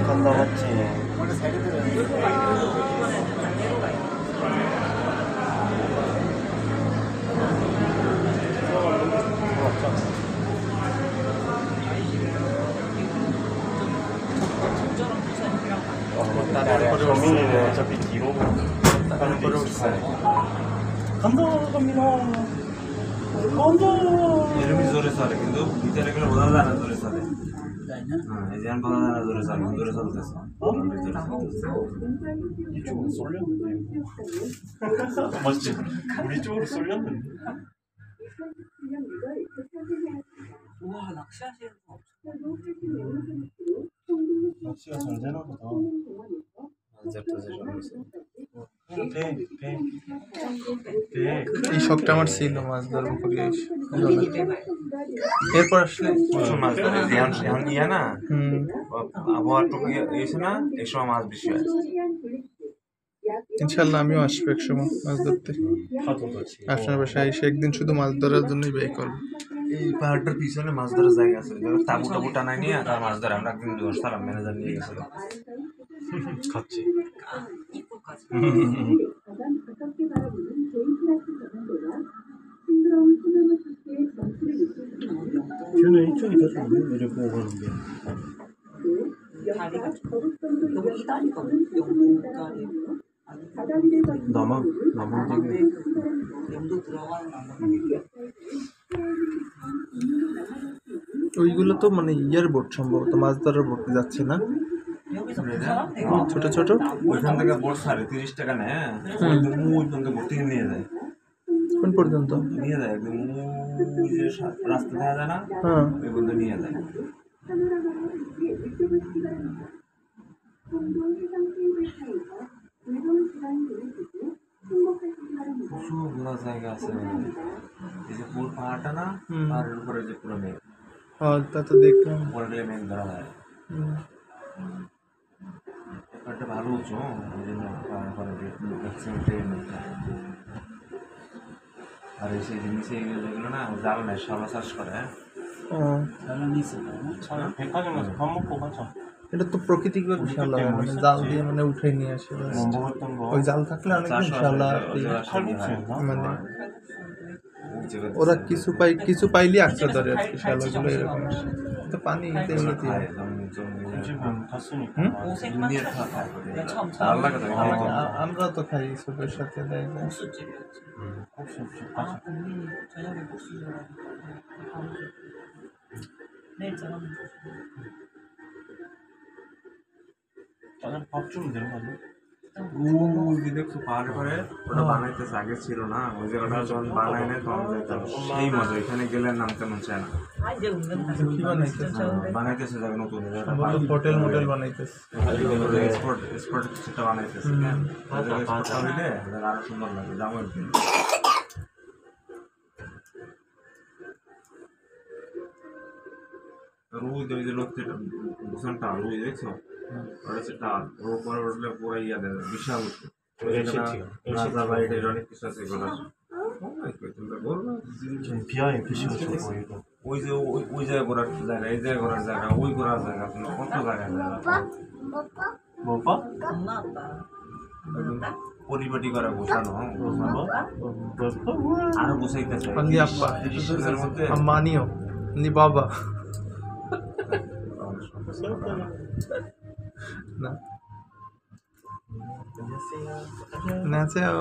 কথা হচ্ছে 어차피 뒤로 간다. এরমই জোরে চলে কিন্তু ভিতরে গেলে বোঝা যায় না জোরে চলে হ্যাঁ এই যেমন বোঝা যায় না জোরে চলে জোরে চলতেছে 이쪽으로 쏠렸는데 맞지? 우리 쪽으로 쏠렸는데 와 낚시하시는 거 없어. 낚시가 잘 되나 보다 এই শখটা আমার ছিল মাছ ধরবো করি এরপর আসলে প্রচুর মাছ ধরে এখন ইয়া না আবহাওয়া টুকু ইয়েছে না এই সময় মাছ বেশি হয় ইনশাল্লাহ আমিও আসবো এক সময় মাছ ধরতে আপনার বাসায় এসে একদিন শুধু মাছ ধরার জন্যই ব্যয় করবো এই পাহাড়টার পিছনে মাছ ধরার জায়গা আছে তাবু টাবু টানাই নিয়ে তার মাছ ধরে আমরা একদিন সালাম ম্যানেজার নিয়ে গেছিল 같이 이거까지. 쟤는 이쪽이 더 좋네 이렇게 오가는데 다리가 너무 이 다리가 영도다리 나만 되게 영도 들어가는 안 ওইগুলো তো মানে ইয়ার বোট সম্ভবত মাছ ধরার বোট যাচ্ছে না 여기서 그 사람 내가 ছোট ছোট ওইখান থেকে বোট ছাড়ে 30 টাকা নেয় একদম ওই পর্যন্ত বোট থেকে নিয়ে যায় কোন পর্যন্ত নিয়ে যায় একদম ওই যে রাস্তা দেখা যায় না হ্যাঁ ওই পর্যন্ত নিয়ে যায় প্রচুর ঘোরার জায়গা আছে এই যে পুরো পাহাড়টা না পাহাড়ের উপরে যে পুরো মেঘ তা তো দেখলাম উপরে গেলে মেঘ ধরা যায় ব্যাপারটা ভালো উঁচু ওই জন্য পাহাড় পরে দেখছেন মেঘটা আর এই সেই জিনিসে যেগুলো না জাল নেয় শালা চাষ করে 백화점에서 밥 먹고 가자 এটা তো প্রকৃতিগত ইনশাল্লাহ মানে জাল দিয়ে মানে উঠে নিয়ে আসে ব্যাস। 먹었던 거 ওই জাল থাকলে অনেক ইনশাল্লাহ 칼국수였나? মানে ওরা কিছু পাইলে আঁকড়া ধরে আর কি শালাগুলো এরকম তো পানি এমনিতে 집은 갔으니까 দুনিয়ার খাওয়া খায় 내가 처음 আল্লাহকে তো আমরা তো খাই সুপের সাথে দেয় না। 국수집이었지. 국수집 아 가자 국민이 저녁에 국수 줘가지고 다음 주 내일 저녁에 저녁 밥 주면 되는 거 아니야? ওই যে দেখছো পাহাড়ে পাহাড়ে ওটা বানাইতেছে আগে ছিল না ওই জায়গাটা যখন বানায় নেয় তখন যেতাম সেই মজা এখানে গেলে নামতে মন চায় না 아 이제 웃는다. কি বানাইতেছে বানাইতেছে জায়গা নতুন সম্ভবত হোটেল মোটেল বানাইতেছে স্পট সেটা বানাইতেছে হ্যাঁ স্পট হইলে আরো সুন্দর লাগে যাবো একদিন রুই ওই যে লোকটা ভূষণটা রুই দেখছো ওটা হচ্ছে টাল ওর উপরে উঠলে পুরো ইয়া দেয় বিশাল রাজা বাড়িটার অনেক কিছু আছে এগুলো 좀 비하인 글씨가 좋아 보이고 ওই যে ওই জায়গা ঘোরার জায়গা এই জায়গা ঘোরার জায়গা ওই ঘোরার জায়গা কত জায়গা 뭐 봐? 엄마 아빠. একদম পরিপাটি করা গোছানো আরো গোছাইতেছে আলি আব্বা এর মধ্যে আম্মানিও নি বাবা না 안녕하세요